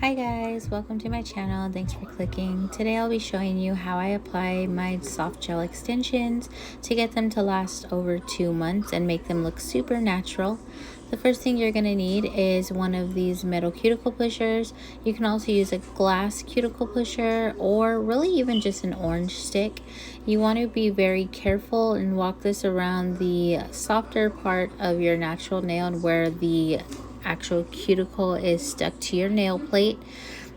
Hi guys, welcome to my channel. Thanks for clicking. Today I'll be showing you how I apply my soft gel extensions to get them to last over 2 months and make them look super natural. The first thing you're going to need is one of these metal cuticle pushers. You can also use a glass cuticle pusher or really even just an orange stick. You want to be very careful and walk this around the softer part of your natural nail and where the actual cuticle is stuck to your nail plate.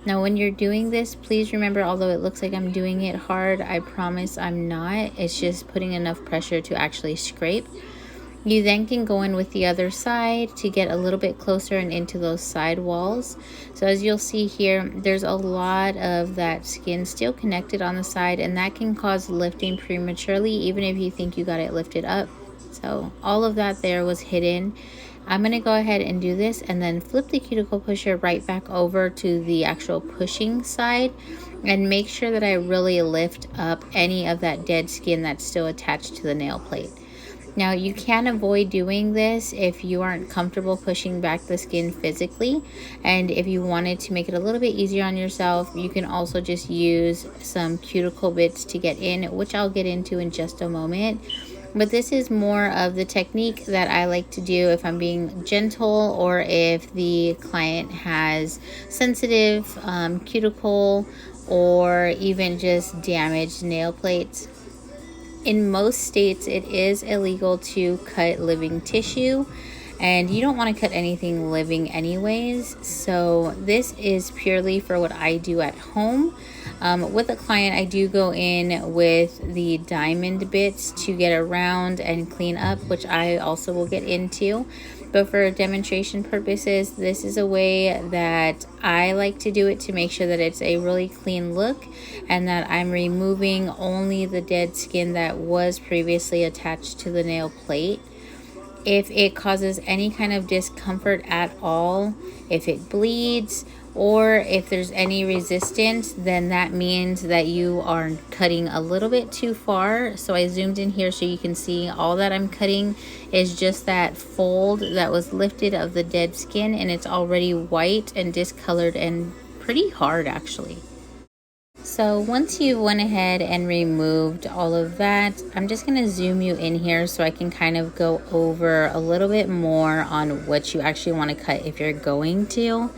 Now when you're doing this, please remember, although it looks like I'm doing it hard, I promise I'm not. It's just putting enough pressure to actually scrape. You then can go in with the other side to get a little bit closer and into those side walls. So as you'll see here, there's a lot of that skin still connected on the side, and that can cause lifting prematurely even if you think you got it lifted up. So all of that there was hidden. I'm going to go ahead and do this and then flip the cuticle pusher right back over to the actual pushing side and make sure that I really lift up any of that dead skin that's still attached to the nail plate. Now you can avoid doing this if you aren't comfortable pushing back the skin physically, and if you wanted to make it a little bit easier on yourself, you can also just use some cuticle bits to get in, which I'll get into in just a moment. But this is more of the technique that I like to do if I'm being gentle or if the client has sensitive cuticle or even just damaged nail plates. In most states, it is illegal to cut living tissue, and you don't want to cut anything living anyways. So this is purely for what I do at home. With a client, I do go in with the diamond bits to get around and clean up, which I also will get into. But for demonstration purposes, this is a way that I like to do it to make sure that it's a really clean look and that I'm removing only the dead skin that was previously attached to the nail plate. If it causes any kind of discomfort at all, if it bleeds, or if there's any resistance, then that means that you are cutting a little bit too far. So I zoomed in here so you can see all that I'm cutting is just that fold that was lifted of the dead skin, and it's already white and discolored and pretty hard actually. So once you went ahead and removed all of that, I'm just going to zoom you in here so I can kind of go over a little bit more on what you actually want to cut if you're going to.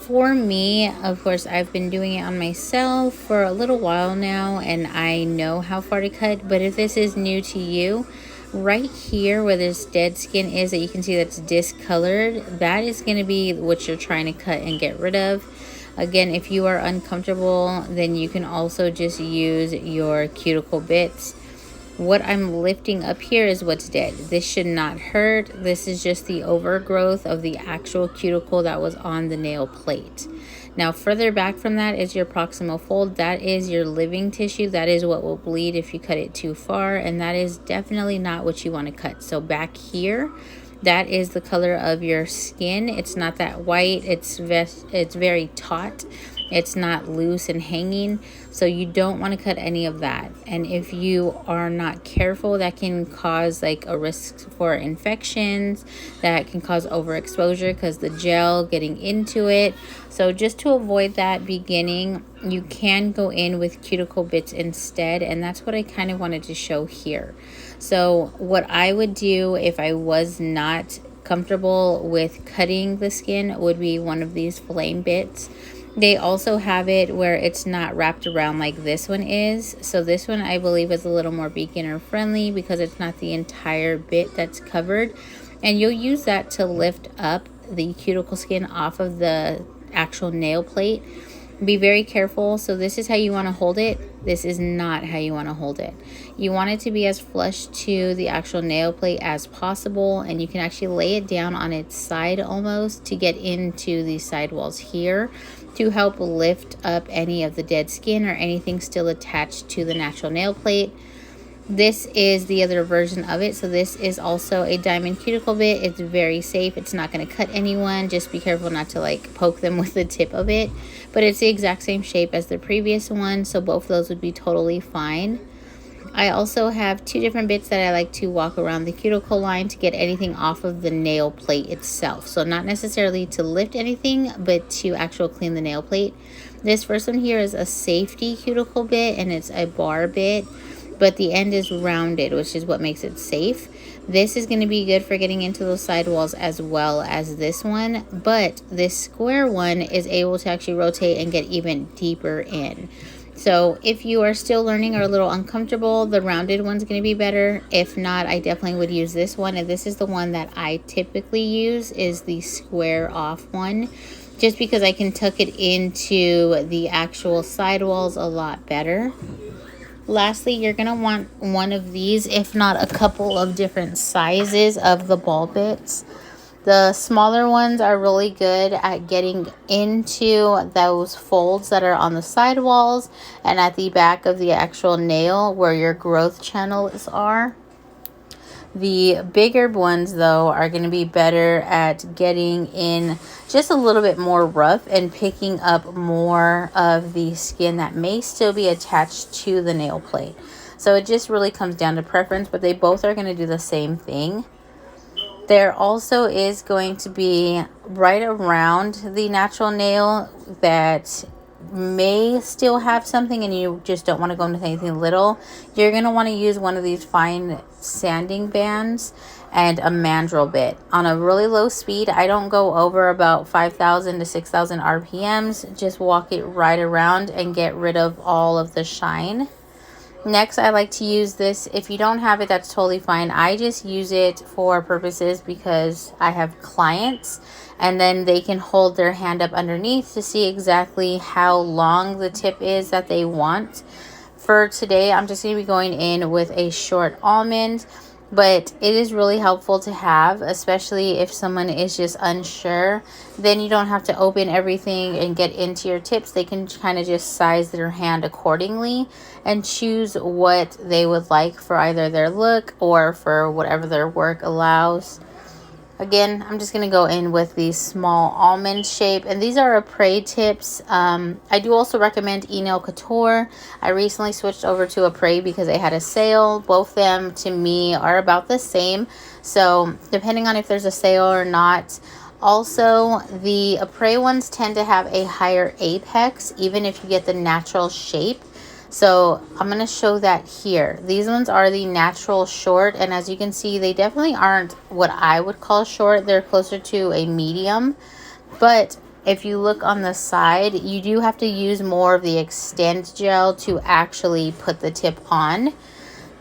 For me, of course, I've been doing it on myself for a little while now, and I know how far to cut. But if this is new to you, right here where this dead skin is that you can see that's discolored, that is going to be what you're trying to cut and get rid of. Again, if you are uncomfortable, then you can also just use your cuticle bits. What I'm lifting up here is what's dead. This should not hurt. This is just the overgrowth of the actual cuticle that was on the nail plate. Now, further back from that is your proximal fold. That is your living tissue. That is what will bleed if you cut it too far, and that is definitely not what you want to cut. So back here, that is the color of your skin. It's not that white. It's very taut. It's not loose and hanging, so you don't want to cut any of that. And if you are not careful, that can cause like a risk for infections, that can cause overexposure because the gel getting into it. So just to avoid that beginning, you can go in with cuticle bits instead, and that's what I kind of wanted to show here. So what I would do if I was not comfortable with cutting the skin would be one of these flame bits. They also have it where it's not wrapped around like this one is. So this one I believe is a little more beginner friendly because it's not the entire bit that's covered. And you'll use that to lift up the cuticle skin off of the actual nail plate. Be very careful. So this is how you want to hold it. This is not how you want to hold it. You want it to be as flush to the actual nail plate as possible, and you can actually lay it down on its side almost to get into the sidewalls here to help lift up any of the dead skin or anything still attached to the natural nail plate. This is the other version of it. So this is also a diamond cuticle bit. It's very safe. It's not going to cut anyone. Just be careful not to like poke them with the tip of it. But it's the exact same shape as the previous one. So both of those would be totally fine. I also have two different bits that I like to walk around the cuticle line to get anything off of the nail plate itself. So not necessarily to lift anything, but to actually clean the nail plate. This first one here is a safety cuticle bit, and it's a bar bit, but the end is rounded, which is what makes it safe. This is going to be good for getting into those sidewalls as well as this one, but this square one is able to actually rotate and get even deeper in. So if you are still learning or a little uncomfortable, the rounded one's going to be better. If not, I definitely would use this one. And this is the one that I typically use, is the square off one, just because I can tuck it into the actual sidewalls a lot better. Lastly, you're going to want one of these, if not a couple of different sizes of the ball bits. The smaller ones are really good at getting into those folds that are on the sidewalls and at the back of the actual nail where your growth channels are. The bigger ones, though, are going to be better at getting in just a little bit more rough and picking up more of the skin that may still be attached to the nail plate. So it just really comes down to preference, but they both are going to do the same thing. There also is going to be right around the natural nail that may still have something and you just don't want to go into anything little. You're going to want to use one of these fine sanding bands and a mandrel bit on a really low speed. I don't go over about 5,000 to 6,000 RPMs. Just walk it right around and get rid of all of the shine. Next, I like to use this. If you don't have it, that's totally fine. I just use it for purposes because I have clients, and then they can hold their hand up underneath to see exactly how long the tip is that they want. For today, I'm just going to be going in with a short almond, but it is really helpful to have, especially if someone is just unsure. Then you don't have to open everything and get into your tips. They can kind of just size their hand accordingly and choose what they would like for either their look or for whatever their work allows. Again, I'm just going to go in with the small almond shape, and these are Apres tips. I do also recommend Nail Couture. I recently switched over to Apres because they had a sale. Both of them to me are about the same, so depending on if there's a sale or not. Also, the Apres ones tend to have a higher apex, even if you get the natural shape. So I'm going to show that here. These ones are the natural short, and as you can see, they definitely aren't what I would call short. They're closer to a medium, but if you look on the side, you do have to use more of the extend gel to actually put the tip on,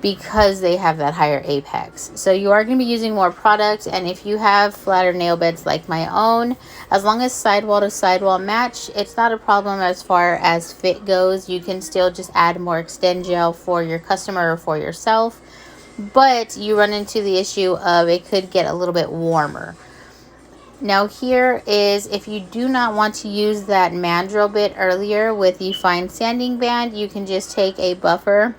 because they have that higher apex. So you are going to be using more product, and if you have flatter nail beds like my own, as long as sidewall to sidewall match, it's not a problem as far as fit goes. You can still just add more extend gel for your customer or for yourself, but you run into the issue of it could get a little bit warmer. Now here is, if you do not want to use that mandrel bit earlier with the fine sanding band, you can just take a buffer.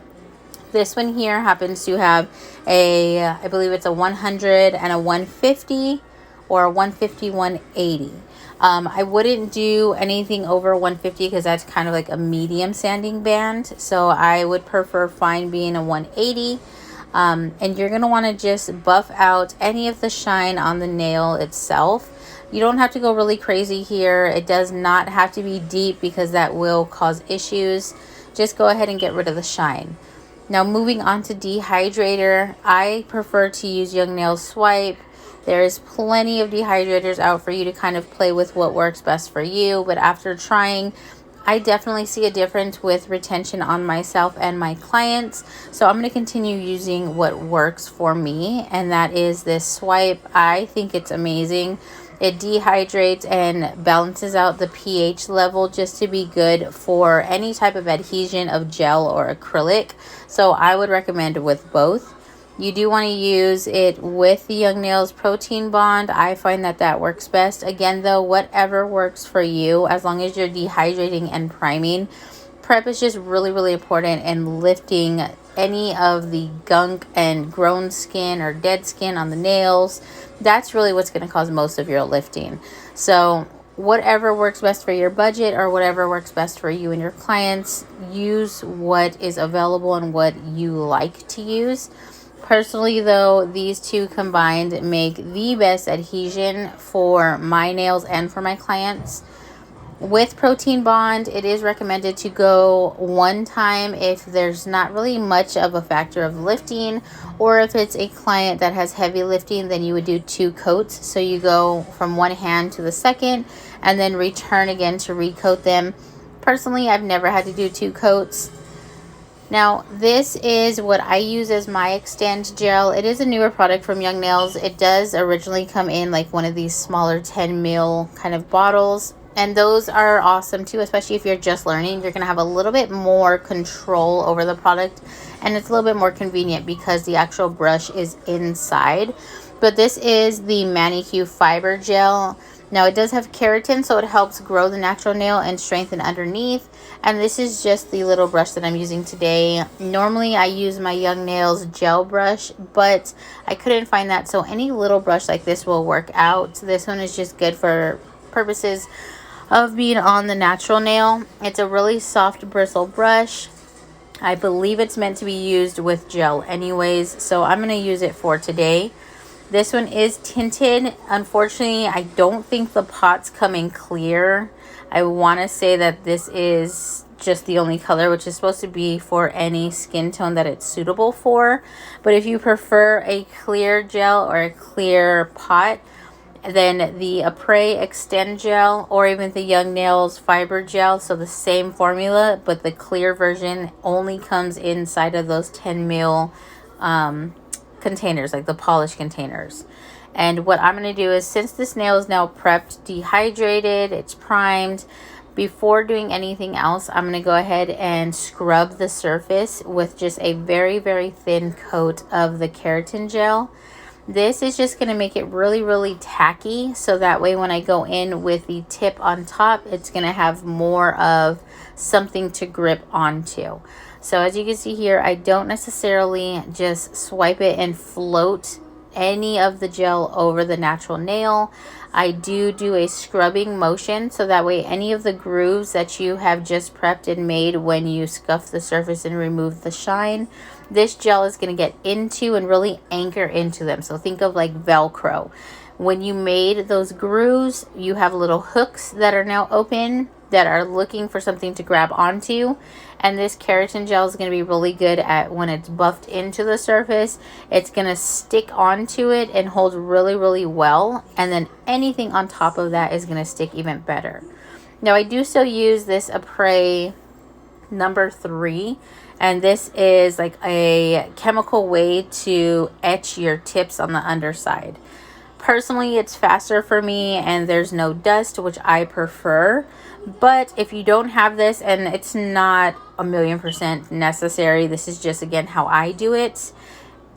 This one here happens to have a, I believe it's a 100 and a 150 or a 150, 180. I wouldn't do anything over 150 because that's kind of like a medium sanding band. So I would prefer fine being a 180. And you're going to want to just buff out any of the shine on the nail itself. You don't have to go really crazy here. It does not have to be deep because that will cause issues. Just go ahead and get rid of the shine. Now moving on to dehydrator, I prefer to use Young Nail Swipe. There's plenty of dehydrators out for you to kind of play with what works best for you. But after trying, I definitely see a difference with retention on myself and my clients. So I'm going to continue using what works for me, and that is this Swipe. I think it's amazing. It dehydrates and balances out the pH level just to be good for any type of adhesion of gel or acrylic. So I would recommend it with both. You do want to use it with the Young Nails Protein Bond. I find that that works best. Again, though, whatever works for you, as long as you're dehydrating and priming. Prep is just really, really important in lifting any of the gunk and grown skin or dead skin on the nails. That's really what's going to cause most of your lifting. So whatever works best for your budget or whatever works best for you and your clients. Use what is available and what you like to use. Personally, though, these two combined make the best adhesion for my nails and for my clients. With Protein Bond, it is recommended to go one time if there's not really much of a factor of lifting, or if it's a client that has heavy lifting, then you would do 2 coats. So you go from one hand to the second and then return again to recoat them. Personally, I've never had to do 2 coats. Now, this is what I use as my Extend gel. It is a newer product from Young Nails. It does originally come in like one of these smaller 10 ml kind of bottles. And those are awesome too, especially if you're just learning. You're going to have a little bit more control over the product. And it's a little bit more convenient because the actual brush is inside. But this is the Manicure Fiber Gel. Now, it does have keratin, so it helps grow the natural nail and strengthen underneath. And this is just the little brush that I'm using today. Normally, I use my Young Nails gel brush, but I couldn't find that. So any little brush like this will work out. This one is just good for purposes of being on the natural nail. It's a really soft bristle brush. I believe it's meant to be used with gel anyways, so I'm going to use it for today. This one is tinted. Unfortunately, I don't think the pot's coming clear. I want to say that this is just the only color, which is supposed to be for any skin tone that it's suitable for. But if you prefer a clear gel or a clear pot, then the Apres Extend Gel or even the Young Nails Fiber Gel, so the same formula, but the clear version only comes inside of those 10 ml containers, like the polished containers. And what I'm going to do is, since this nail is now prepped, dehydrated, it's primed, before doing anything else, I'm going to go ahead and scrub the surface with just a very, very thin coat of the keratin gel. This is just going to make it really, really tacky, so that way when I go in with the tip on top, it's going to have more of something to grip onto. So as you can see here, I don't necessarily just swipe it and float any of the gel over the natural nail. I do a scrubbing motion, so that way any of the grooves that you have just prepped and made when you scuff the surface and remove the shine, this gel is going to get into and really anchor into them. So think of like Velcro. When you made those grooves, you have little hooks that are now open that are looking for something to grab onto. And this keratin gel is going to be really good at, when it's buffed into the surface, it's going to stick onto it and hold really, really well. And then anything on top of that is going to stick even better. Now, I do still use this Apres number 3. And this is like a chemical way to etch your tips on the underside. Personally, it's faster for me and there's no dust, which I prefer. But if you don't have this, and it's not 1,000,000% necessary, this is just, again, how I do it.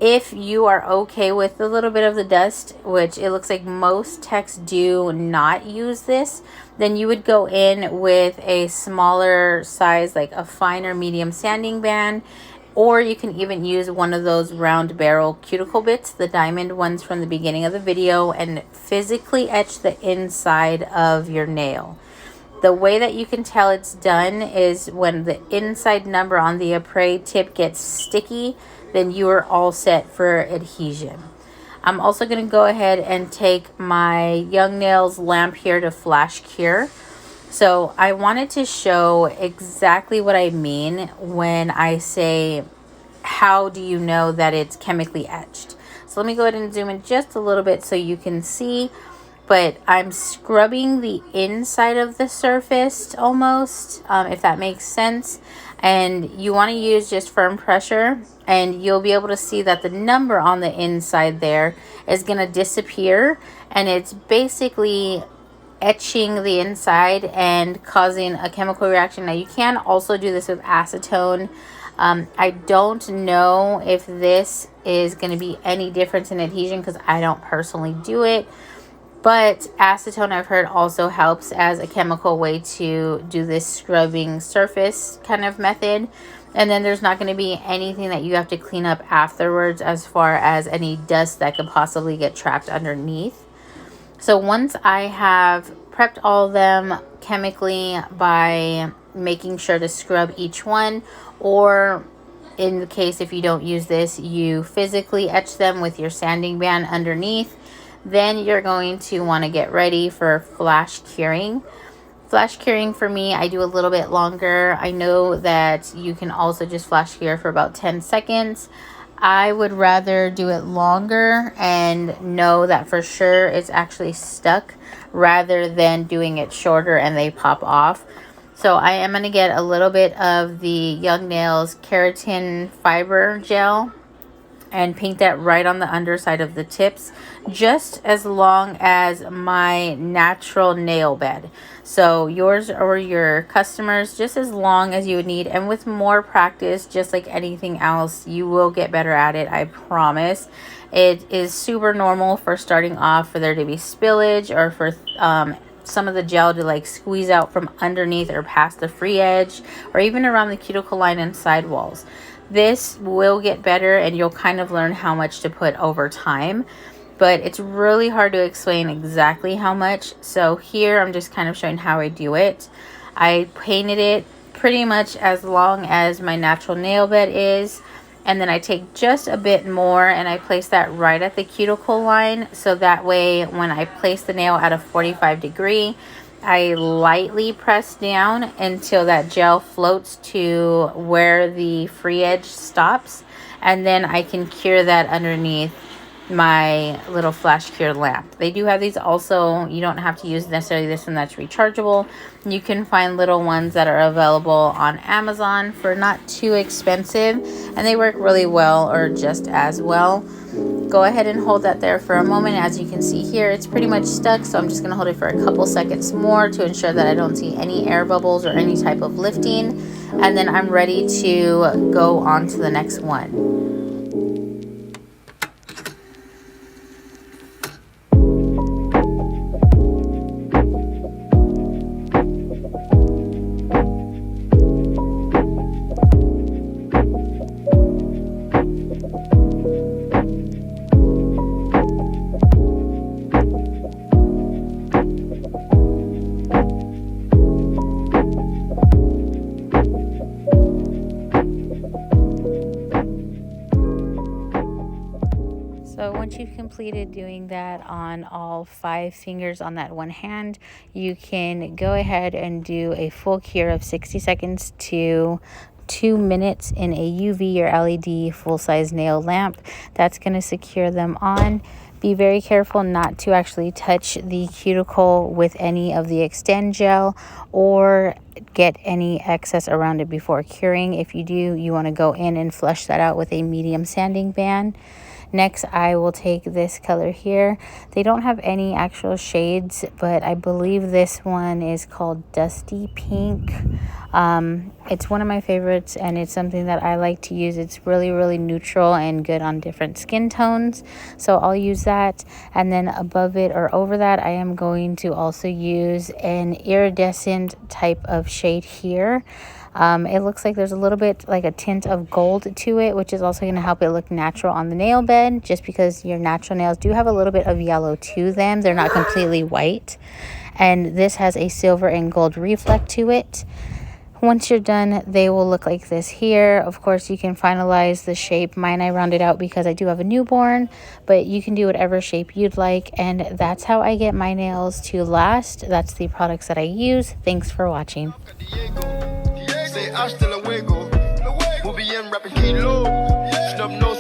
If you are okay with a little bit of the dust, which it looks like most techs do not use this, then you would go in with a smaller size, like a fine or medium sanding band, or you can even use one of those round barrel cuticle bits, the diamond ones from the beginning of the video, and physically etch the inside of your nail. The way that you can tell it's done is when the inside number on the Apres tip gets sticky, then you are all set for adhesion. I'm also going to go ahead and take my Young Nails lamp here to flash cure. So I wanted to show exactly what I mean when I say, how do you know that it's chemically etched? So let me go ahead and zoom in just a little bit so you can see. But I'm scrubbing the inside of the surface almost, if that makes sense. And you want to use just firm pressure, and you'll be able to see that the number on the inside there is going to disappear. And it's basically etching the inside and causing a chemical reaction. Now, you can also do this with acetone. I don't know if this is going to be any difference in adhesion because I don't personally do it. But acetone, I've heard, also helps as a chemical way to do this scrubbing surface kind of method. And then there's not going to be anything that you have to clean up afterwards as far as any dust that could possibly get trapped underneath. So once I have prepped all of them chemically by making sure to scrub each one, or in the case if you don't use this, you physically etch them with your sanding band underneath. Then you're going to want to get ready for flash curing. Flash curing for me, I do a little bit longer. I know that you can also just flash cure for about 10 seconds. I would rather do it longer and know that for sure it's actually stuck rather than doing it shorter and they pop off. So I am going to get a little bit of the Young Nails Keratin Fiber Gel and paint that right on the underside of the tips, just as long as my natural nail bed. So yours or your customers, just as long as you would need. And with more practice, just like anything else, you will get better at it, I promise. It is super normal for starting off for there to be spillage, or for some of the gel to like squeeze out from underneath or past the free edge, or even around the cuticle line and sidewalls. This will get better and you'll kind of learn how much to put over time, but it's really hard to explain exactly how much. So here I'm just kind of showing how I do it. I painted it pretty much as long as my natural nail bed is, and then I take just a bit more and I place that right at the cuticle line, so that way when I place the nail at a 45 degree, I lightly press down until that gel floats to where the free edge stops, and then I can cure that underneath my little flash cure lamp. They do have these also. You don't have to use necessarily this one that's rechargeable. You can find little ones that are available on Amazon for not too expensive, and they work really well, or just as well. Go ahead and hold that there for a moment. As you can see here, it's pretty much stuck, so I'm just going to hold it for a couple seconds more to ensure that I don't see any air bubbles or any type of lifting, and then I'm ready to go on to the next one. So once you've completed doing that on all 5 fingers on that one hand, you can go ahead and do a full cure of 60 seconds to 2 minutes in a UV or LED full-size nail lamp. That's going to secure them on. Be very careful not to actually touch the cuticle with any of the extend gel or get any excess around it before curing. If you do, you want to go in and flush that out with a medium sanding band. Next, I will take this color here. They don't have any actual shades, but I believe this one is called Dusty Pink. It's one of my favorites, and it's something that I like to use. It's really, really neutral and good on different skin tones. So I'll use that. And then above it or over that, I am going to also use an iridescent type of shade here. It looks like there's a little bit like a tint of gold to it, which is also going to help it look natural on the nail bed, just because your natural nails do have a little bit of yellow to them. They're not completely white. And this has a silver and gold reflect to it. Once you're done, they will look like this here. Of course, you can finalize the shape. Mine, I rounded out because I do have a newborn, but you can do whatever shape you'd like. And that's how I get my nails to last. That's the products that I use. Thanks for watching. Hasta luego. Muy bien, rapping kilo. Snub nose.